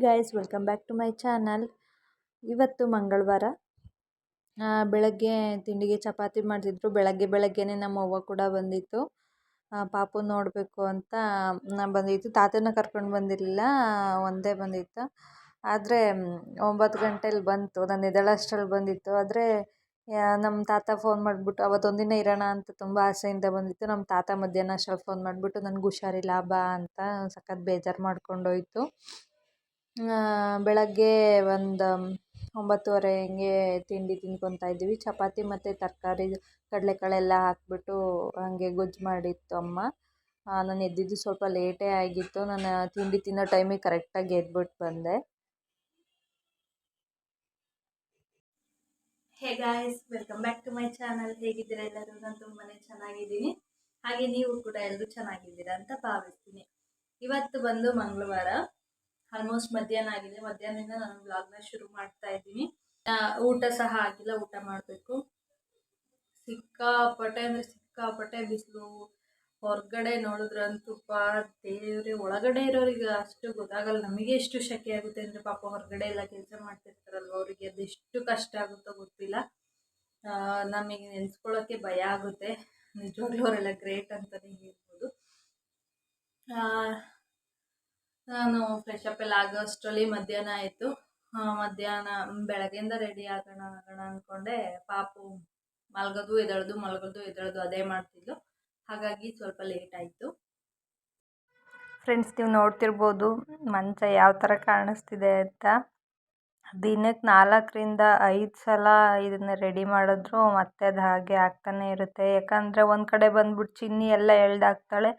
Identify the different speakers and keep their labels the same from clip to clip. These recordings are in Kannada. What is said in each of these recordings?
Speaker 1: Guys, welcome back to my channel. ಇವತ್ತು ಮಂಗಳವಾರ. ಬೆಳಗ್ಗೆ ತಿಂಡಿಗೆ ಚಪಾತಿ ಮಾಡ್ತಿದ್ರು. ಬೆಳಗ್ಗೆನೇ ನಮ್ಮ ಅವ್ವ ಕೂಡ ಬಂದಿತ್ತು. ಪಾಪು ನೋಡಬೇಕು ಅಂತ ಬಂದಿತ್ತು. ತಾತನ ಕರ್ಕೊಂಡು ಬಂದಿರಲಿಲ್ಲ, ಒಂದೇ ಬಂದಿತ್ತು. ಆದರೆ 9 ಗಂಟೆಲಿ ಬಂತು. ನಾನು ಎದ್ದೇಳೋಷ್ಟರಲ್ಲಿ ಬಂದಿತ್ತು. ಆದರೆ ನಮ್ಮ ತಾತ ಫೋನ್ ಮಾಡಿಬಿಟ್ಟು, ಅವತ್ತೊಂದಿನ ಇರೋಣ ಅಂತ ತುಂಬ ಆಸೆಯಿಂದ ಬಂದಿತ್ತು. ನಮ್ಮ ತಾತ ಮಧ್ಯಾಹ್ನ ಅಷ್ಟರಲ್ಲಿ ಫೋನ್ ಮಾಡಿಬಿಟ್ಟು, ನನಗೆ ಹುಷಾರಿಲ್ಲ ಬಾ ಅಂತ ಸಖತ್ ಬೇಜಾರು ಮಾಡ್ಕೊಂಡೋಯ್ತು. ಬೆಳಗ್ಗೆ ಒಂದು 9:30 ಹಿಂಗೆ ತಿಂಡಿ ತಿನ್ಕೊತಾ ಇದ್ದೀವಿ. ಚಪಾತಿ ಮತ್ತು ತರಕಾರಿ ಕಡಲೆಕಾಳೆಲ್ಲ ಹಾಕಿಬಿಟ್ಟು ಹಾಗೆ ಗೊಜ್ಜು ಮಾಡಿತ್ತು ಅಮ್ಮ. ನಾನು ಎದ್ದಿದ್ದು ಸ್ವಲ್ಪ ಲೇಟೇ ಆಗಿತ್ತು. ನಾನು ತಿಂಡಿ ತಿನ್ನೋ ಟೈಮಿಗೆ ಕರೆಕ್ಟಾಗಿ ಎದ್ಬಿಟ್ಟು ಬಂದೆ. Hey guys, welcome back to my channel. ಹೇಗಿದ್ದೀರಾ ಎಲ್ಲರೂ? ನಾನು ತುಂಬಾ ಚೆನ್ನಾಗಿದ್ದೀನಿ. ಹಾಗೆ ನೀವು ಕೂಡ ಎಲ್ಲರೂ ಚೆನ್ನಾಗಿದ್ದೀರಾ ಅಂತ ಭಾವಿಸ್ತೀನಿ. ಇವತ್ತು ಬಂದು ಮಂಗಳವಾರ, ಆಲ್ಮೋಸ್ಟ್ ಮಧ್ಯಾಹ್ನ ಆಗಿದೆ. ಮಧ್ಯಾಹ್ನದಿಂದ ನಾನು ವ್ಲಾಗ್ನ ಶುರು ಮಾಡ್ತಾ ಇದ್ದೀನಿ. ಊಟ ಸಹ ಆಗಿಲ್ಲ, ಊಟ ಮಾಡಬೇಕು. ಸಿಕ್ಕಾಪಟ್ಟೆ ಬಿಸಿಲು. ಹೊರಗಡೆ ನೋಡಿದ್ರಂತೂ ದೇವ್ರೆ, ಒಳಗಡೆ ಇರೋರಿಗೆ ಅಷ್ಟು ಗೊತ್ತಾಗಲ್ಲ. ನಮಗೆ ಎಷ್ಟು ಶೆಕೆ ಆಗುತ್ತೆ ಅಂದರೆ, ಪಾಪ ಹೊರಗಡೆ ಎಲ್ಲ ಕೆಲಸ ಮಾಡ್ತಿರ್ತಾರಲ್ವ, ಅವರಿಗೆ ಅದೆಷ್ಟು ಕಷ್ಟ ಆಗುತ್ತೋ ಗೊತ್ತಿಲ್ಲ. ನಮಗೆ ನೆನೆಸ್ಕೊಳ್ಳೋಕ್ಕೆ ಭಯ ಆಗುತ್ತೆ. ನಿಜವಾಗ್ಲೂ ಅವರೆಲ್ಲ ಗ್ರೇಟ್ ಅಂತಲೇ ಹೇಳ್ಬೋದು. ನಾನು ಫ್ರೆಶ್ ಅಪ್ ಎಲ್ಲ ಆಗೋ ಅಷ್ಟರಲ್ಲಿ ಮಧ್ಯಾಹ್ನ ಆಯಿತು. ಮಧ್ಯಾಹ್ನ ಬೆಳಗ್ಗೆಯಿಂದ ರೆಡಿ ಆಗೋಣ ಅಂದ್ಕೊಂಡೆ. ಪಾಪು ಮಲಗೋದು ಎದ್ದೇಳೋದು ಅದೇ ಮಾಡ್ತಿದ್ಲು. ಹಾಗಾಗಿ ಸ್ವಲ್ಪ ಲೇಟ್ ಆಯಿತು. ಫ್ರೆಂಡ್ಸ್, ನೀವು ನೋಡ್ತಿರ್ಬೋದು ಮಂಚ ಯಾವ ಥರ ಕಾಣಿಸ್ತಿದೆ ಅಂತ. ದಿನಕ್ಕೆ 4ರಿಂದ 5 ಸಲ ಇದನ್ನು ರೆಡಿ ಮಾಡಿದ್ರು ಮತ್ತೆ ಅದು ಹಾಗೆ ಆಗ್ತಾನೆ ಇರುತ್ತೆ. ಯಾಕಂದರೆ ಒಂದು ಕಡೆ ಬಂದ್ಬಿಟ್ಟು ಚಿನ್ನಿ ಎಲ್ಲ ಎಳ್ದಾಕ್ತಾಳೆ,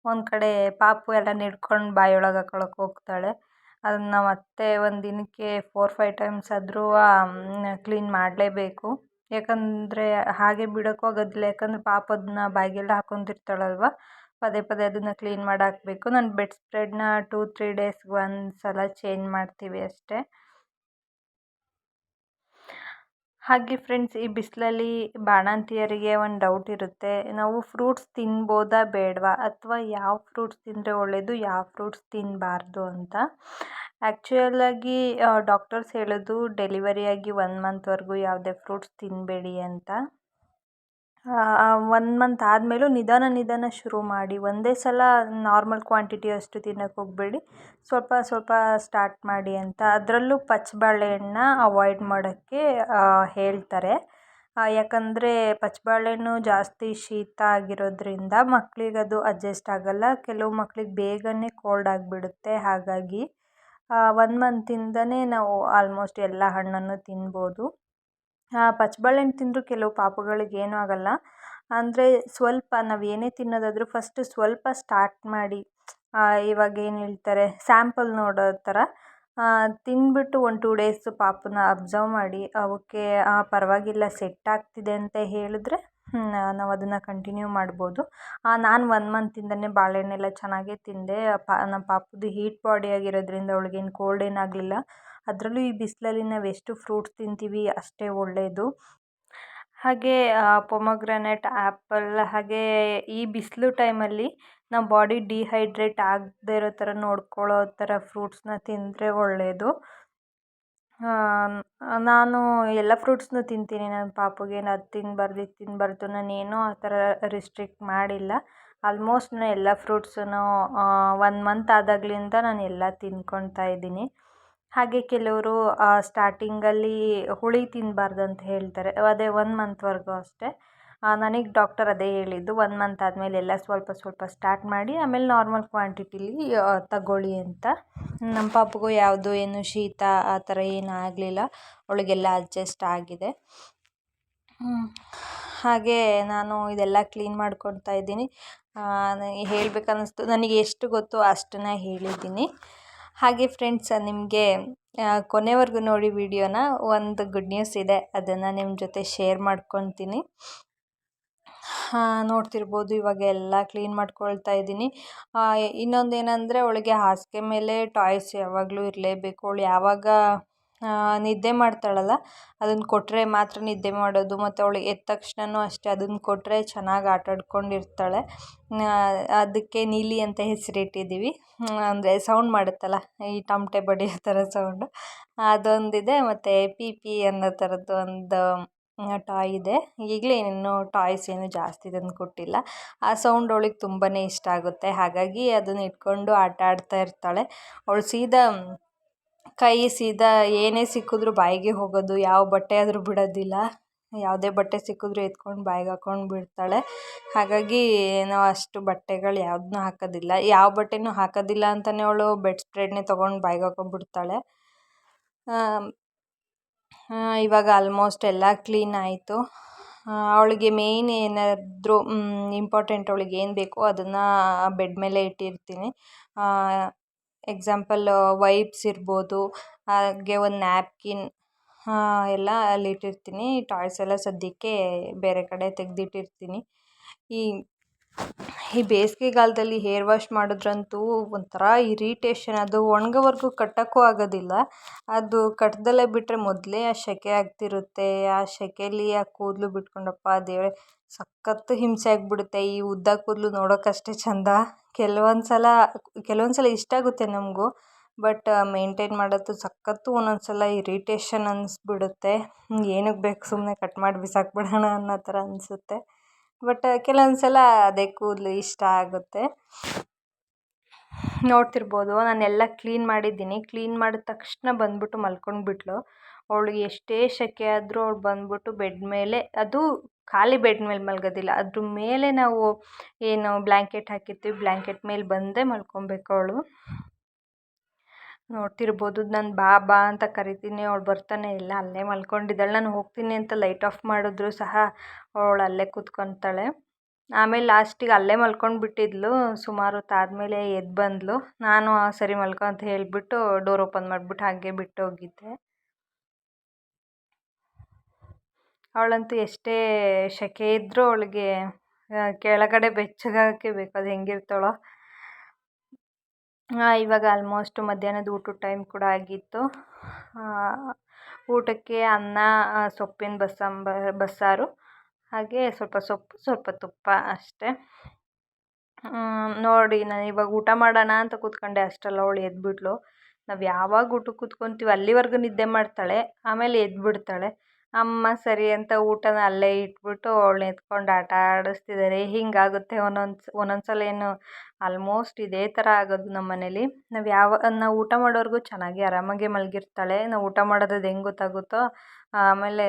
Speaker 1: ಒಂದು ಕಡೆ ಪಾಪು ಎಲ್ಲ ನಿಡ್ಕೊಂಡು ಬಾಯೊಳಗೆ ಹಾಕೊಳಕ್ಕೆ ಹೋಗ್ತಾಳೆ. ಅದನ್ನು ಮತ್ತೆ ಒಂದು ದಿನಕ್ಕೆ 4-5 ಟೈಮ್ಸ್ ಆದರೂ ಕ್ಲೀನ್ ಮಾಡಲೇಬೇಕು. ಯಾಕಂದರೆ ಹಾಗೆ ಬಿಡೋಕ್ಕೂ ಆಗೋದಿಲ್ಲ. ಯಾಕಂದರೆ ಪಾಪ ಅದನ್ನ ಬಾಯಿಗೆಲ್ಲ ಹಾಕೊತಿರ್ತಾಳಲ್ವ, ಪದೇ ಅದನ್ನು ಕ್ಲೀನ್ ಮಾಡಿ ಹಾಕಬೇಕು. ನಾನು ಬೆಡ್ ಸ್ಪ್ರೆಡ್ನ 2-3 ಡೇಸ್ಗೆ ಒಂದು ಸಲ ಚೇಂಜ್ ಮಾಡ್ತೀವಿ ಅಷ್ಟೇ. ಹಾಗೆ ಫ್ರೆಂಡ್ಸ್, ಈ ಬಿಸಿಲಲ್ಲಿ ಬಾಣಂತಿಯರಿಗೆ ಒಂದು ಡೌಟ್ ಇರುತ್ತೆ, ನಾವು ಫ್ರೂಟ್ಸ್ ತಿನ್ಬೋದಾ ಬೇಡವಾ, ಅಥವಾ ಯಾವ ಫ್ರೂಟ್ಸ್ ತಿಂದರೆ ಒಳ್ಳೆಯದು, ಯಾವ ಫ್ರೂಟ್ಸ್ ತಿನ್ನಬಾರ್ದು ಅಂತ. ಆ್ಯಕ್ಚುಯಲಾಗಿ ಡಾಕ್ಟರ್ಸ್ ಹೇಳೋದು ಡೆಲಿವರಿಯಾಗಿ 1 ಮಂತ್ವರೆಗೂ ಯಾವುದೇ ಫ್ರೂಟ್ಸ್ ತಿನ್ನಬೇಡಿ ಅಂತ. 1 ಮಂತ್ ಆದಮೇಲೂ ನಿಧಾನ ಶುರು ಮಾಡಿ. ಒಂದೇ ಸಲ ನಾರ್ಮಲ್ ಕ್ವಾಂಟಿಟಿ ಅಷ್ಟು ತಿನ್ನೋಕ್ಕೆ ಹೋಗಬೇಡಿ, ಸ್ವಲ್ಪ ಸ್ಟಾರ್ಟ್ ಮಾಡಿ ಅಂತ. ಅದರಲ್ಲೂ ಪಚ್ಚಬಾಳೆಹಣ್ಣನ್ನ ಅವಾಯ್ಡ್ ಮಾಡೋಕ್ಕೆ ಹೇಳ್ತಾರೆ. ಯಾಕಂದರೆ ಪಚ್ಚಬಾಳೆಹಣ್ಣು ಜಾಸ್ತಿ ಶೀತ ಆಗಿರೋದ್ರಿಂದ ಮಕ್ಕಳಿಗೆ ಅದು ಅಡ್ಜಸ್ಟ್ ಆಗೋಲ್ಲ. ಕೆಲವು ಮಕ್ಕಳಿಗೆ ಬೇಗನೆ ಕೋಲ್ಡ್ ಆಗಿಬಿಡುತ್ತೆ. ಹಾಗಾಗಿ 1 ಮಂತಿಂದನೇ ನಾವು ಆಲ್ಮೋಸ್ಟ್ ಎಲ್ಲ ಹಣ್ಣನ್ನು ತಿನ್ಬೋದು. ಪಚ್ಚಬಾಳೆಹಣ್ಣು ತಿಂದರೂ ಕೆಲವು ಪಾಪುಗಳಿಗೆ ಏನೂ ಆಗೋಲ್ಲ. ಅಂದರೆ ಸ್ವಲ್ಪ ನಾವು ಏನೇ ತಿನ್ನೋದಾದರೂ ಫಸ್ಟು ಸ್ವಲ್ಪ ಸ್ಟಾರ್ಟ್ ಮಾಡಿ, ಇವಾಗ ಏನು ಹೇಳ್ತಾರೆ, ಸ್ಯಾಂಪಲ್ ನೋಡೋ ಥರ ತಿಂದ್ಬಿಟ್ಟು 1-2 ಡೇಸ್ ಪಾಪುನ ಅಬ್ಸರ್ವ್ ಮಾಡಿ, ಅವಕ್ಕೆ ಪರವಾಗಿಲ್ಲ ಸೆಟ್ ಆಗ್ತಿದೆ ಅಂತ ಹೇಳಿದ್ರೆ ನಾವು ಅದನ್ನು ಕಂಟಿನ್ಯೂ ಮಾಡ್ಬೋದು. ನಾನು 1 ಮಂತಿಂದನೇ ಬಾಳೆಹಣ್ಣೆಲ್ಲ ಚೆನ್ನಾಗೇ ತಿಂದೆ. ನಮ್ಮ ಪಾಪುದು ಹೀಟ್ ಬಾಡಿ ಆಗಿರೋದ್ರಿಂದ ಅವಳಿಗೇನು ಕೋಲ್ಡ್ ಏನಾಗಲಿಲ್ಲ. ಅದರಲ್ಲೂ ಈ ಬಿಸಿಲಲ್ಲಿ ನಾವು ಎಷ್ಟು ಫ್ರೂಟ್ಸ್ ತಿಂತೀವಿ ಅಷ್ಟೇ ಒಳ್ಳೆಯದು. ಹಾಗೆ ಪೊಮೊಗ್ರಾನೇಟ್, ಆ್ಯಪಲ್, ಹಾಗೆ ಈ ಬಿಸಿಲು ಟೈಮಲ್ಲಿ ನಮ್ಮ ಬಾಡಿ ಡಿಹೈಡ್ರೇಟ್ ಆಗದೇ ಇರೋ ಥರ ನೋಡ್ಕೊಳ್ಳೋ ಥರ ಫ್ರೂಟ್ಸ್ನ ತಿಂದರೆ ಒಳ್ಳೆಯದು. ನಾನು ಎಲ್ಲ ಫ್ರೂಟ್ಸ್ನೂ ತಿಂತೀನಿ. ನನ್ನ ಪಾಪುಗೇನು ಅದು ತಿನ್ನಬಾರ್ದು ಇದು ತಿನ್ನಬಾರ್ದು ನಾನೇನೂ ಆ ಥರ ರಿಸ್ಟ್ರಿಕ್ಟ್ ಮಾಡಿಲ್ಲ. ಆಲ್ಮೋಸ್ಟ್ ನಾನು ಎಲ್ಲ ಫ್ರೂಟ್ಸನ್ನು 1 ಮಂತ್ ಆದಾಗಲಿಂದ ನಾನು ಎಲ್ಲ ತಿನ್ಕೊತಾ ಇದ್ದೀನಿ. ಹಾಗೆ ಕೆಲವರು ಸ್ಟಾರ್ಟಿಂಗಲ್ಲಿ ಹುಳಿ ತಿನ್ನಬಾರ್ದು ಅಂತ ಹೇಳ್ತಾರೆ, ಅದೇ 1 ಮಂತ್ವರೆಗೂ ಅಷ್ಟೇ. ನನಗೆ ಡಾಕ್ಟರ್ ಅದೇ ಹೇಳಿದ್ದು, 1 ಮಂತ್ ಆದಮೇಲೆ ಎಲ್ಲ ಸ್ವಲ್ಪ ಸ್ಟಾರ್ಟ್ ಮಾಡಿ, ಆಮೇಲೆ ನಾರ್ಮಲ್ ಕ್ವಾಂಟಿಟಿಲಿ ತಗೊಳ್ಳಿ ಅಂತ. ನಮ್ಮ ಪಾಪುಗೂ ಯಾವುದು ಏನು ಶೀತ ಆ ಥರ ಏನೂ ಆಗಲಿಲ್ಲ, ಅವಳಿಗೆಲ್ಲ ಅಡ್ಜಸ್ಟ್ ಆಗಿದೆ. ಹಾಗೆ ನಾನು ಇದೆಲ್ಲ ಕ್ಲೀನ್ ಮಾಡ್ಕೊತಾ ಇದ್ದೀನಿ. ಹೇಳಬೇಕನ್ನಿಸ್ತು, ನನಗೆ ಎಷ್ಟು ಗೊತ್ತೋ ಅಷ್ಟನ್ನು ಹೇಳಿದ್ದೀನಿ. ಹಾಗೆ ಫ್ರೆಂಡ್ಸ್, ನಿಮಗೆ ಕೊನೆವರೆಗೂ ನೋಡಿ ವಿಡಿಯೋನ. ಒಂದು ಗುಡ್ ನ್ಯೂಸ್ ಇದೆ, ಅದನ್ನು ನಿಮ್ಮ ಜೊತೆ ಶೇರ್ ಮಾಡ್ಕೊತೀನಿ. ನೋಡ್ತಿರ್ಬೋದು, ಇವಾಗ ಎಲ್ಲ ಕ್ಲೀನ್ ಮಾಡ್ಕೊಳ್ತಾ ಇದ್ದೀನಿ. ಇನ್ನೊಂದೇನೆಂದರೆ, ಅವಳಿಗೆ ಹಾಸಿಗೆ ಮೇಲೆ ಟಾಯ್ಸ್ ಯಾವಾಗಲೂ ಇರಲೇಬೇಕು. ಅವಳು ಯಾವಾಗ ನಿದ್ದೆ ಮಾಡ್ತಾಳಲ್ಲ ಅದನ್ನು ಕೊಟ್ಟರೆ ಮಾತ್ರ ನಿದ್ದೆ ಮಾಡೋದು. ಮತ್ತು ಅವಳು ಎದ್ದ ತಕ್ಷಣವೂ ಅಷ್ಟೇ ಅದನ್ನು ಕೊಟ್ಟರೆ ಚೆನ್ನಾಗಿ ಆಟಾಡ್ಕೊಂಡಿರ್ತಾಳೆ. ಅದಕ್ಕೆ ನೀಲಿ ಅಂತ ಹೆಸರಿಟ್ಟಿದ್ದೀವಿ. ಅಂದರೆ ಸೌಂಡ್ ಮಾಡುತ್ತಲ್ಲ ಈ ತಮಟೆ ಬಡಿಯೋ ಥರ ಸೌಂಡು ಅದೊಂದಿದೆ. ಮತ್ತು ಪಿ ಪಿ ಅನ್ನೋ ಥರದ್ದು ಒಂದು ಟಾಯ್ ಇದೆ. ಈಗಲೇ ಇನ್ನೂ ಟಾಯ್ಸ್ ಏನು ಜಾಸ್ತಿ ತಂದು ಕೊಟ್ಟಿಲ್ಲ. ಆ ಸೌಂಡ್ ಅವಳಿಗೆ ತುಂಬಾ ಇಷ್ಟ ಆಗುತ್ತೆ. ಹಾಗಾಗಿ ಅದನ್ನು ಇಟ್ಕೊಂಡು ಆಟ ಆಡ್ತಾ ಇರ್ತಾಳೆ. ಅವಳು ಸೀದಾ ಕೈ ಸೀದಾ ಏನೇ ಸಿಕ್ಕಿದ್ರೂ ಬಾಯಿಗೆ ಹೋಗೋದು, ಯಾವ ಬಟ್ಟೆ ಆದರೂ ಬಿಡೋದಿಲ್ಲ. ಯಾವುದೇ ಬಟ್ಟೆ ಸಿಕ್ಕಿದ್ರೂ ಎತ್ಕೊಂಡು ಬಾಯಿಗೆ ಹಾಕ್ಕೊಂಡು ಬಿಡ್ತಾಳೆ. ಹಾಗಾಗಿ ನಾವು ಅಷ್ಟು ಬಟ್ಟೆಗಳು ಯಾವುದನ್ನೂ ಹಾಕೋದಿಲ್ಲ. ಯಾವ ಬಟ್ಟೆನೂ ಹಾಕೋದಿಲ್ಲ ಅಂತಲೇ ಅವಳು ಬೆಡ್ ಸ್ಪ್ರೆಡ್ನೇ ತೊಗೊಂಡು ಬಾಯಿಗೆ ಹಾಕ್ಕೊಂಡ್ಬಿಡ್ತಾಳೆ. ಇವಾಗ ಆಲ್ಮೋಸ್ಟ್ ಎಲ್ಲ ಕ್ಲೀನ್ ಆಯಿತು. ಅವಳಿಗೆ ಮೇಯ್ನ್ ಏನಾದರೂ ಇಂಪಾರ್ಟೆಂಟ್ ಅವಳಿಗೆ ಏನು ಬೇಕೋ ಅದನ್ನು ಬೆಡ್ ಮೇಲೆ ಇಟ್ಟಿರ್ತೀನಿ. ಎಕ್ಸಾಂಪಲ್ ವೈಪ್ಸ್ ಇರ್ಬೋದು, ಹಾಗೆ ಒಂದು ನ್ಯಾಪ್ಕಿನ್ ಎಲ್ಲ ಅಲ್ಲಿ ಇಟ್ಟಿರ್ತೀನಿ. ಟಾಯ್ಸ್ ಎಲ್ಲ ಸದ್ಯಕ್ಕೆ ಬೇರೆ ಕಡೆ ತೆಗೆದಿಟ್ಟಿರ್ತೀನಿ. ಈ ಬೇಸಿಗೆಗಾಲದಲ್ಲಿ ಹೇರ್ ವಾಶ್ ಮಾಡಿದ್ರಂತೂ ಒಂಥರ ಇರಿಟೇಷನ್. ಅದು ಒಣಗೋವರೆಗೂ ಕಟ್ಟೋಕ್ಕೂ ಆಗೋದಿಲ್ಲ. ಅದು ಕಟ್ದಲ್ಲೇ ಬಿಟ್ಟರೆ ಮೊದಲೇ ಆ ಸೆಕೆ ಆಗ್ತಿರುತ್ತೆ. ಆ ಸೆಕೆಯಲ್ಲಿ ಆ ಕೂದಲು ಬಿಟ್ಕೊಂಡಪ್ಪ ದೇವರೇ ಸಖತ್ತು ಹಿಂಸೆ ಆಗಿಬಿಡುತ್ತೆ. ಈ ಉದ್ದ ಕೂದಲು ನೋಡೋಕ್ಕಷ್ಟೇ ಚೆಂದ. ಕೆಲವೊಂದು ಸಲ ಇಷ್ಟ ಆಗುತ್ತೆ ನಮಗೂ, ಬಟ್ ಮೇಂಟೈನ್ ಮಾಡೋದು ಸಖತ್ತು ಒಂದೊಂದು ಸಲ ಇರಿಟೇಷನ್ ಅನ್ನಿಸ್ಬಿಡುತ್ತೆ. ಏನಕ್ಕೆ ಬೇಕು ಸುಮ್ಮನೆ ಕಟ್ ಮಾಡಿ ಬಿಸಾಕ್ಬಿಡೋಣ ಅನ್ನೋ ಥರ ಅನಿಸುತ್ತೆ. ಬಟ್ ಕೆಲವೊಂದು ಸಲ ಅದೇ ಕೂದಲು ಇಷ್ಟ ಆಗುತ್ತೆ. ನೋಡ್ತಿರ್ಬೋದು ನಾನೆಲ್ಲ ಕ್ಲೀನ್ ಮಾಡಿದ್ದೀನಿ. ಕ್ಲೀನ್ ಮಾಡಿದ ತಕ್ಷಣ ಬಂದ್ಬಿಟ್ಟು ಮಲ್ಕೊಂಡ್ಬಿಟ್ಲು. ಅವಳಿಗೆ ಎಷ್ಟೇ ಸೆಕೆ ಆದರೂ ಅವಳು ಬಂದ್ಬಿಟ್ಟು ಬೆಡ್ ಮೇಲೆ, ಅದು ಖಾಲಿ ಬೆಡ್ ಮೇಲೆ ಮಲಗೋದಿಲ್ಲ, ಅದ್ರ ಮೇಲೆ ನಾವು ಏನು ಬ್ಲ್ಯಾಂಕೆಟ್ ಹಾಕಿರ್ತೀವಿ ಬ್ಲ್ಯಾಂಕೆಟ್ ಮೇಲೆ ಬಂದೇ ಮಲ್ಕೊಬೇಕು ಅವಳು. ನೋಡ್ತಿರ್ಬೋದು ನಾನು ಬಾ ಬಾ ಅಂತ ಕರಿತೀನಿ, ಅವಳು ಬರ್ತಾನೆ ಇಲ್ಲ, ಅಲ್ಲೇ ಮಲ್ಕೊಂಡಿದ್ದಾಳೆ. ನಾನು ಹೋಗ್ತೀನಿ ಅಂತ ಲೈಟ್ ಆಫ್ ಮಾಡಿದ್ರು ಸಹ ಅವಳು ಅಲ್ಲೇ ಕೂತ್ಕೊತಾಳೆ. ಆಮೇಲೆ ಲಾಸ್ಟಿಗೆ ಅಲ್ಲೇ ಮಲ್ಕೊಂಡ್ಬಿಟ್ಟಿದ್ಲು. ಸುಮಾರು ಹೊತ್ತಾದಮೇಲೆ ಎದ್ದು ಬಂದಳು. ನಾನು ಸರಿ ಮಲ್ಕೊ ಅಂತ ಹೇಳಿಬಿಟ್ಟು ಡೋರ್ ಓಪನ್ ಮಾಡಿಬಿಟ್ಟು ಹಾಗೆ ಬಿಟ್ಟು ಹೋಗಿದ್ದೆ. ಅವಳಂತೂ ಎಷ್ಟೇ ಸೆಕೆ ಇದ್ದರೂ ಅವಳಿಗೆ ಕೆಳಗಡೆ ಬೆಚ್ಚಗಾಗೋಕ್ಕೆ ಬೇಕು. ಅದು ಹೆಂಗಿರ್ತಾಳೋ. ಇವಾಗ ಆಲ್ಮೋಸ್ಟ್ ಮಧ್ಯಾಹ್ನದ ಊಟದ ಟೈಮ್ ಕೂಡ ಆಗಿತ್ತು. ಊಟಕ್ಕೆ ಅನ್ನ, ಸೊಪ್ಪಿನ ಬಸ್ಸಾರು, ಹಾಗೆ ಸ್ವಲ್ಪ ಸೊಪ್ಪು, ಸ್ವಲ್ಪ ತುಪ್ಪ ಅಷ್ಟೇ. ನೋಡಿ ನಾನು ಇವಾಗ ಊಟ ಮಾಡೋಣ ಅಂತ ಕೂತ್ಕೊಂಡೆ ಅಷ್ಟರಲ್ಲಿ ಅವಳು ಎದ್ಬಿಟ್ಲು. ನಾವು ಯಾವಾಗ ಊಟಕ್ಕೆ ಕೂತ್ಕೊತೀವಿ ಅಲ್ಲಿವರೆಗೂ ನಿದ್ದೆ ಮಾಡ್ತಾಳೆ, ಆಮೇಲೆ ಎದ್ಬಿಡ್ತಾಳೆ. ಅಮ್ಮ ಸರಿ ಅಂತ ಊಟನ ಅಲ್ಲೇ ಇಟ್ಬಿಟ್ಟು ಅವಳನ್ನ ಎತ್ಕೊಂಡು ಆಟ ಆಡಿಸ್ತಿದ್ದಾರೆ. ಹೀಗಾಗುತ್ತೆ ಒಂದೊಂದು ಸಲ. ಏನು ಆಲ್ಮೋಸ್ಟ್ ಇದೇ ಥರ ಆಗೋದು ನಮ್ಮ ಮನೇಲಿ. ನಾವು ಊಟ ಮಾಡೋವರೆಗೂ ಚೆನ್ನಾಗಿ ಆರಾಮಾಗೆ ಮಲಗಿರ್ತಾಳೆ. ನಾವು ಊಟ ಮಾಡೋದು ಹೆಂಗೆ ಗೊತ್ತಾಗುತ್ತೋ ಆಮೇಲೆ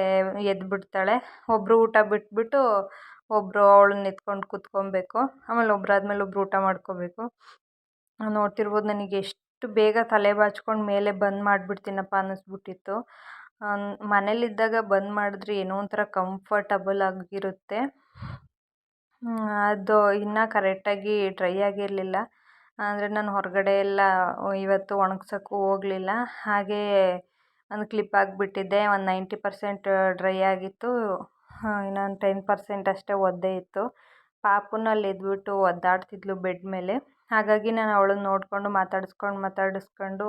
Speaker 1: ಎದ್ಬಿಡ್ತಾಳೆ. ಒಬ್ಬರು ಊಟ ಬಿಟ್ಬಿಟ್ಟು ಒಬ್ಬರು ಅವಳನ್ನ ಎತ್ಕೊಂಡು ಕೂತ್ಕೊಬೇಕು. ಆಮೇಲೆ ಒಬ್ಬರಾದ್ಮೇಲೆ ಒಬ್ಬರು ಊಟ ಮಾಡ್ಕೋಬೇಕು. ನೋಡ್ತಿರ್ಬೋದು ನನಗೆ ಎಷ್ಟು ಬೇಗ ತಲೆ ಬಾಚ್ಕೊಂಡು ಮೇಲೆ ಬಂದ್ ಮಾಡಿಬಿಡ್ತೀನಪ್ಪ ಅನ್ನಿಸ್ಬಿಟ್ಟಿತ್ತು. ಮನೇಲಿದ್ದಾಗ ಬಂದ್ ಮಾಡಿದ್ರೆ ಏನೋ ಒಂಥರ ಕಂಫರ್ಟಬಲ್ ಆಗಿರುತ್ತೆ. ಅದು ಇನ್ನೂ ಕರೆಕ್ಟಾಗಿ ಡ್ರೈ ಆಗಿರಲಿಲ್ಲ. ಅಂದರೆ ನಾನು ಹೊರಗಡೆ ಎಲ್ಲ ಇವತ್ತು ಒಣಗ್ಸೋಕ್ಕೂ ಹೋಗಲಿಲ್ಲ. ಹಾಗೇ ಒಂದು ಕ್ಲಿಪ್ ಹಾಕ್ಬಿಟ್ಟಿದ್ದೆ. ಒಂದು 90% ಡ್ರೈ ಆಗಿತ್ತು, ಇನ್ನೊಂದು 10% ಅಷ್ಟೇ ಒದ್ದೆ ಇತ್ತು. ಪಾಪುನು ಅಲ್ಲಿ ಎದ್ಬಿಟ್ಟು ಒದ್ದಾಡ್ತಿದ್ಲು ಬೆಡ್ ಮೇಲೆ. ಹಾಗಾಗಿ ನಾನು ಅವಳನ್ನ ನೋಡಿಕೊಂಡು ಮಾತಾಡಿಸ್ಕೊಂಡು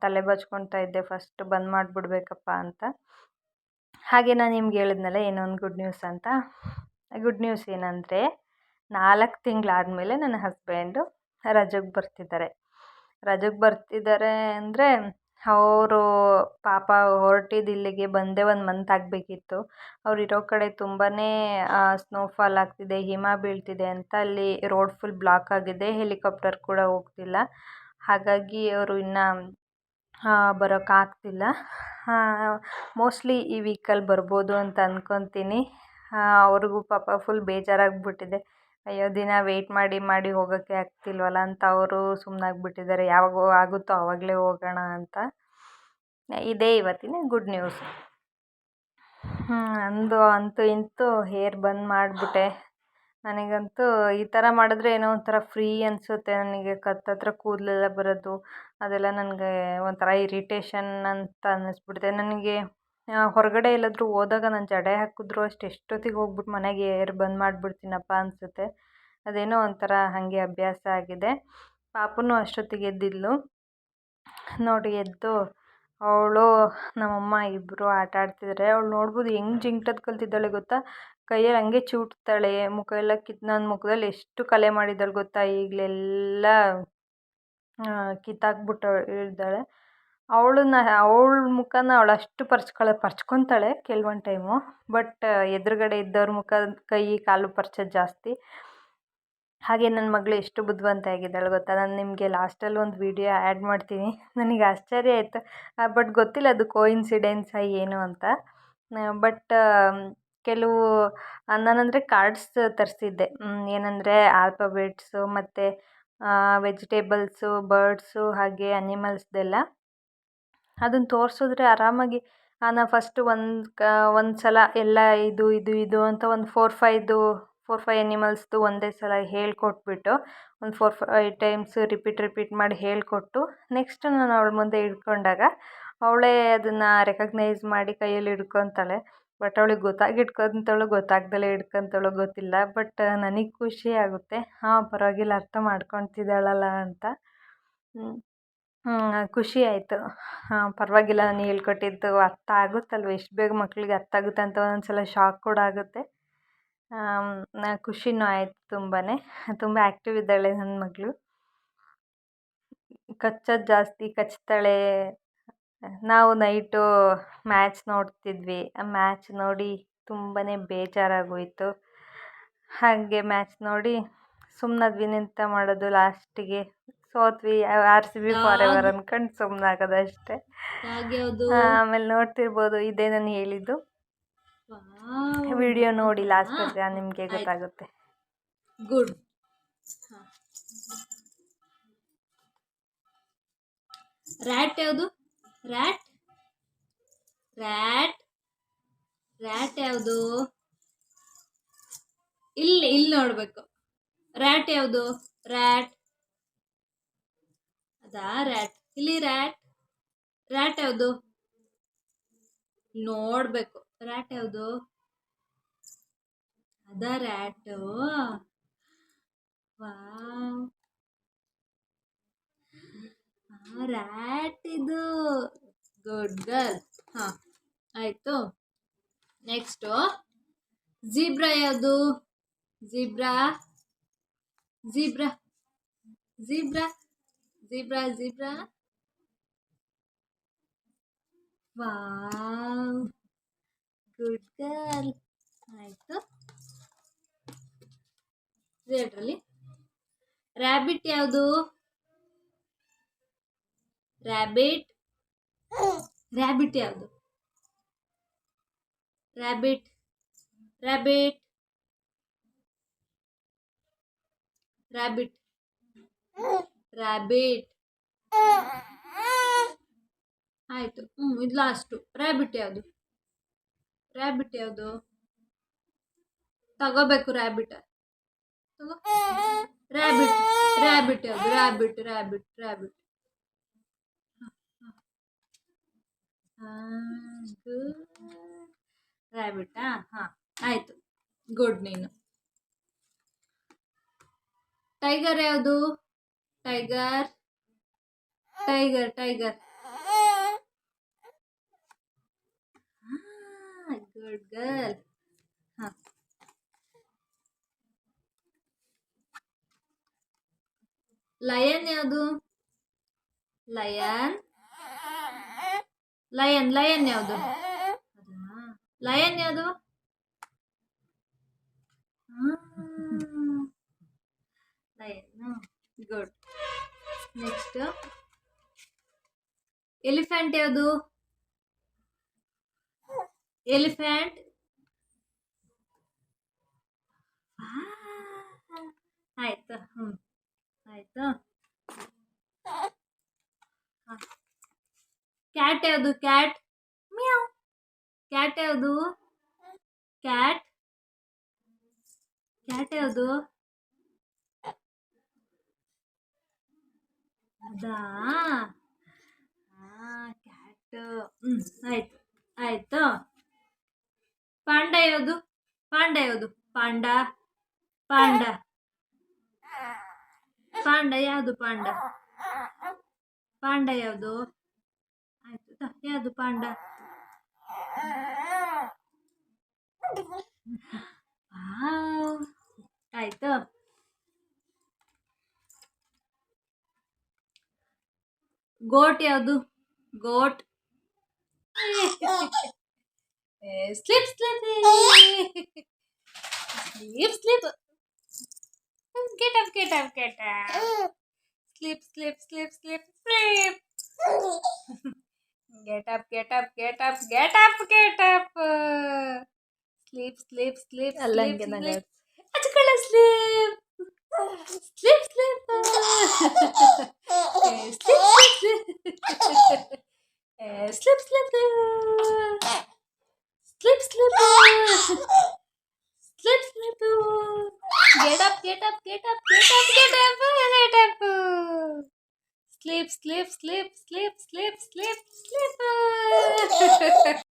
Speaker 1: ತಲೆ ಬಾಚ್ಕೊತಾ ಇದ್ದೆ ಫಸ್ಟ್ ಬಂದ್ ಮಾಡಿಬಿಡ್ಬೇಕಪ್ಪ ಅಂತ. ಹಾಗೆ ನಾನು ನಿಮ್ಗೆ ಹೇಳಿದ್ನಲ್ಲ ಏನೋ ಒಂದು ಗುಡ್ ನ್ಯೂಸ್ ಅಂತ. ಗುಡ್ ನ್ಯೂಸ್ ಏನಂದರೆ 4 ತಿಂಗಳಾದಮೇಲೆ ನನ್ನ ಹಸ್ಬೆಂಡು ರಜಕ್ಕೆ ಬರ್ತಿದ್ದಾರೆ ಅಂದರೆ ಅವರು ಪಾಪ ಹೊರಟಿದ್ದು ಇಲ್ಲಿಗೆ ಬಂದೇ 1 ಮಂತ್ ಆಗಬೇಕಿತ್ತು. ಅವರಿರೋ ಕಡೆ ತುಂಬಾ ಸ್ನೋಫಾಲ್ ಆಗ್ತಿದೆ, ಹಿಮ ಬೀಳ್ತಿದೆ ಅಂತ ಅಲ್ಲಿ ರೋಡ್ ಫುಲ್ ಬ್ಲಾಕ್ ಆಗಿದೆ. ಹೆಲಿಕಾಪ್ಟರ್ ಕೂಡ ಹೋಗ್ತಿಲ್ಲ. ಹಾಗಾಗಿ ಅವರು ಇನ್ನೂ ಬರೋಕ್ಕಾಗ್ತಿಲ್ಲ. ಮೋಸ್ಟ್ಲಿ ಈ ವೀಕಲ್ಲಿ ಬರ್ಬೋದು ಅಂತ ಅಂದ್ಕೊತೀನಿ. ಅವ್ರಿಗೂ ಪಾಪ ಫುಲ್ ಬೇಜಾರಾಗಿಬಿಟ್ಟಿದೆ. ಅಯ್ಯೋ ದಿನ ವೆಯ್ಟ್ ಮಾಡಿ ಹೋಗೋಕ್ಕೆ ಆಗ್ತಿಲ್ವಲ್ಲ ಅಂತ ಅವರು ಸುಮ್ಮನಾಗ್ಬಿಟ್ಟಿದ್ದಾರೆ. ಯಾವಾಗ ಆಗುತ್ತೋ ಆವಾಗಲೇ ಹೋಗೋಣ ಅಂತ. ಇದೇ ಇವತ್ತಿನ ಗುಡ್ ನ್ಯೂಸ್. ಅಂತೂ ಇಂತೂ ಹೇರ್ ಬಂದ್ ಮಾಡಿಬಿಟ್ಟೆ. ನನಗಂತೂ ಈ ಥರ ಮಾಡಿದ್ರೆ ಏನೋ ಒಂಥರ ಫ್ರೀ ಅನಿಸುತ್ತೆ. ನನಗೆ ಹತ್ರ ಕೂದಲೆಲ್ಲ ಬರೋದು ಅದೆಲ್ಲ ನನಗೆ ಒಂಥರ ಇರಿಟೇಷನ್ ಅಂತ ಅನ್ನಿಸ್ಬಿಡುತ್ತೆ. ನನಗೆ ಹೊರಗಡೆ ಎಲ್ಲಾದರೂ ಹೋದಾಗ ನಾನು ಜಡೆ ಹಾಕಿದ್ರೂ ಅಷ್ಟು ಎಷ್ಟೊತ್ತಿಗೆ ಹೋಗ್ಬಿಟ್ಟು ಮನೆಗೆ ಹೇರ್ ಬಂದ್ ಮಾಡಿಬಿಡ್ತೀನಪ್ಪ ಅನಿಸುತ್ತೆ. ಅದೇನೋ ಒಂಥರ ಹಾಗೆ ಅಭ್ಯಾಸ ಆಗಿದೆ. ಪಾಪುನೂ ಅಷ್ಟೊತ್ತಿಗೆ ಎದ್ದಿದ್ಲು. ನೋಡಿ ಎದ್ದು ಅವಳು ನಮ್ಮಮ್ಮ ಇಬ್ಬರು ಆಟ ಆಡ್ತಿದ್ದಾರೆ. ಅವಳು ನೋಡ್ಬೋದು ಹೆಂಗೆ ಜಿಂಕ್ಟೋದು ಕಲ್ತಿದ್ದಾಳೆ ಗೊತ್ತಾ, ಕೈಯಲ್ಲಿ ಹಂಗೆ ಚಿವುಟ್ತಾಳೆ, ಮುಖ ಎಲ್ಲ ನನ್ನ ಮುಖದಲ್ಲಿ ಎಷ್ಟು ಕಲೆ ಮಾಡಿದ್ದಾಳೆ ಗೊತ್ತಾ, ಈಗಲೆಲ್ಲ ಕಿತ್ತಾಕ್ಬಿಟ್ಟು ಇದ್ದಾಳೆ. ಅವಳ ಮುಖನ ಅವಳು ಅಷ್ಟು ಪರ್ಚ್ಕೊತಾಳೆ ಕೆಲವೊಂದು ಟೈಮು. ಬಟ್ ಎದುರುಗಡೆ ಇದ್ದವ್ರ ಮುಖ, ಕೈ ಕಾಲು ಪರ್ಚೋದು ಜಾಸ್ತಿ. ಹಾಗೆ ನನ್ನ ಮಗಳು ಎಷ್ಟು ಬುದ್ಧಿವಂತ ಆಗಿದ್ದಾಳೆ ಗೊತ್ತಾ. ನಾನು ನಿಮಗೆ ಲಾಸ್ಟಲ್ಲಿ ಒಂದು ವಿಡಿಯೋ ಆ್ಯಡ್ ಮಾಡ್ತೀನಿ. ನನಗೆ ಆಶ್ಚರ್ಯ ಆಯಿತು, ಬಟ್ ಗೊತ್ತಿಲ್ಲ ಅದು ಕೋಇನ್ಸಿಡೆನ್ಸಾ ಏನು ಅಂತ. ಬಟ್ ಕೆಲವು ನಾನಂದರೆ ಕಾರ್ಡ್ಸ್ ತರಿಸಿದ್ದೆ, ಏನಂದರೆ ಆಲ್ಫಾಬೆಟ್ಸು ಮತ್ತು ವೆಜಿಟೇಬಲ್ಸು, ಬರ್ಡ್ಸು ಹಾಗೆ ಅನಿಮಲ್ಸ್ದೆಲ್ಲ. ಅದನ್ನು ತೋರಿಸಿದ್ರೆ ಆರಾಮಾಗಿ ನಾನು ಫಸ್ಟು ಒಂದು ಸಲ ಎಲ್ಲ ಇದು ಅಂತ ಒಂದು 4-5 ಎನಿಮಲ್ಸ್ದು ಒಂದೇ ಸಲ ಹೇಳ್ಕೊಟ್ಬಿಟ್ಟು ಒಂದು 4-5 ಟೈಮ್ಸ್ ರಿಪೀಟ್ ಮಾಡಿ ಹೇಳಿಕೊಟ್ಟು, ನೆಕ್ಸ್ಟ್ ನಾನು ಅವಳ ಮುಂದೆ ಇಟ್ಕೊಂಡಾಗ ಅವಳೇ ಅದನ್ನು ರೆಕಗ್ನೈಸ್ ಮಾಡಿ ಕೈಯಲ್ಲಿ ಹಿಡ್ಕೊತಾಳೆ. ಬಟ್ ಅವಳಿಗೆ ಹಿಡ್ಕೊತಾಳೋ ಗೊತ್ತಾಗ್ದಲೇ ಹಿಡ್ಕೊತಾಳೋ ಗೊತ್ತಿಲ್ಲ. ಬಟ್ ನನಗೆ ಖುಷಿ ಆಗುತ್ತೆ, ಪರವಾಗಿಲ್ಲ ಅರ್ಥ ಮಾಡ್ಕೊತಿದ್ದಾಳಲ್ಲ ಅಂತ. ಖುಷಿ ಆಯಿತು. ಪರವಾಗಿಲ್ಲ, ನಾನು ಹೇಳ್ಕೊಟ್ಟಿದ್ದು ಅರ್ಥ ಆಗುತ್ತಲ್ವ, ಎಷ್ಟು ಬೇಗ ಮಕ್ಕಳಿಗೆ ಅರ್ಥ ಆಗುತ್ತೆ ಅಂತ ಒಂದೊಂದು ಸಲ ಶಾಕ್ ಕೂಡ ಆಗುತ್ತೆ. ಖುಷಿನೂ ಆಯಿತು ತುಂಬಾ. ತುಂಬ ಆ್ಯಕ್ಟಿವ್ ಇದ್ದಾಳೆ ನನ್ನ ಮಗಳು. ಕಚ್ಚೋದು ಜಾಸ್ತಿ, ಕಚ್ತಾಳೆ. ನಾವು ನೈಟು ಮ್ಯಾಚ್ ನೋಡ್ತಿದ್ವಿ. ಆ ಮ್ಯಾಚ್ ನೋಡಿ ತುಂಬಾ ಬೇಜಾರಾಗೋಯಿತು. ಹಾಗೆ ಮ್ಯಾಚ್ ನೋಡಿ ಸುಮ್ಮನಾದ್ವಿ. ಎಂತ ಮಾಡೋದು, ಲಾಸ್ಟಿಗೆ ಸೋತ್ವಿ. RCB ಫಾರೆವರ್ ಅನ್ಕೊಂಡು ಸುಮ್ಮನಾಗೋದು ಅಷ್ಟೇ. ಆಮೇಲೆ ನೋಡ್ತಿರ್ಬೋದು, ಇದೇ ನಾನು ಹೇಳಿದ್ದು. ವಿಡಿಯೋ ನೋಡಿ ಲಾಸ್ಟಿಗೆ ನಿಮಗೆ ಗೊತ್ತಾಗುತ್ತೆ.
Speaker 2: ಗುಡ್. ರ್ಯಾಟ್ ಯಾವುದು? ರ್ಯಾಟ್ ರ್ಯಾಟ್ ರ್ಯಾಟ್ ಯಾವುದು? ಇಲ್ಲಿ ನೋಡ್ಬೇಕು. ರ್ಯಾಟ್ ಯಾವುದು? ರ್ಯಾಟ್ ಅದಾ? ರ್ಯಾಟ್ ಇಲ್ಲಿ. ರ್ಯಾಟ್ ಯಾವುದು ನೋಡ್ಬೇಕು. ರ್ಯಾಟ್ ಯಾವುದು? ಅದ ರ್ಯಾಟು. ವಾವ್, ರ್ಯಾಟ್ ಇದು. Good girl. ಆಯಿತು. ನೆಕ್ಸ್ಟು ಝೀಬ್ರಾ ಯಾವುದು? Zebra wow, good girl. ಆಯಿತು. ಎರಡರಲ್ಲಿ ರ್ಯಾಬಿಟ್ ಯಾವುದು? ರ್ಯಾಬಿಟ್ ಯಾವುದು? ರ್ಯಾಬಿಟ್ ಆಯಿತು. ಇದು ಲಾಸ್ಟು. ರ್ಯಾಬಿಟ್ ಯಾವುದು? ತಗೋಬೇಕು. ರ್ಯಾಬಿಟ್ ತಗೋ. ರ್ಯಾಬಿಟ್ ಯಾವುದು? ರ್ಯಾಬಿಟ್ ರ್ಯಾಬಿಟಾ? ಆಯಿತು. ಗುಡ್. ನೀನು ಟೈಗರ್ ಯಾವುದು? Tiger good girl. ಲಯನ್ ಯಾವುದು? ಲಯನ್ ಯಾವುದು? ಲಯನ್ ಯಾವುದು? ಲಯನ್. ಗುಡ್. ನೆಕ್ಸ್ಟ್ ಎಲಿಫೆಂಟ್ ಯಾವುದು? ಎಲಿಫೆಂಟ್. ಆಯ್ತು. ಆಯ್ತು. ಕ್ಯಾಟ್ ಯಾವುದು? ಕ್ಯಾಟ್ ಯಾವುದು? ಕ್ಯಾಟ್ ಯಾವುದು? ಅದಾ? ಕ್ಯಾಟ್. ಆಯ್ತು. ಪಾಂಡ ಯಾವುದು? ಪಾಂಡ ಯಾವುದು? ಪಾಂಡ ಯಾವುದು? ಆಯ್ತು. ಆಯ್ತಾ ಯಾವುದು ಪಾಂಡ ಆಯ್ತಾ ಗೋಟ್ ಯಾವುದು goat slip slip slip slip get up get up get up slip slip slip slip slip get up get up get up get up get up sleep sleep sleep
Speaker 1: ಅಲ್ಲ
Speaker 2: sleep
Speaker 1: ಹಂಗೆ ನಂಗೆ
Speaker 2: sleep ಅಚ್ಕಳ sleep sleep sleep sleep sleep sleep sleep sleep sleep sleep sleep get up get up get up get up get up get up sleep sleep sleep sleep sleep sleep sleep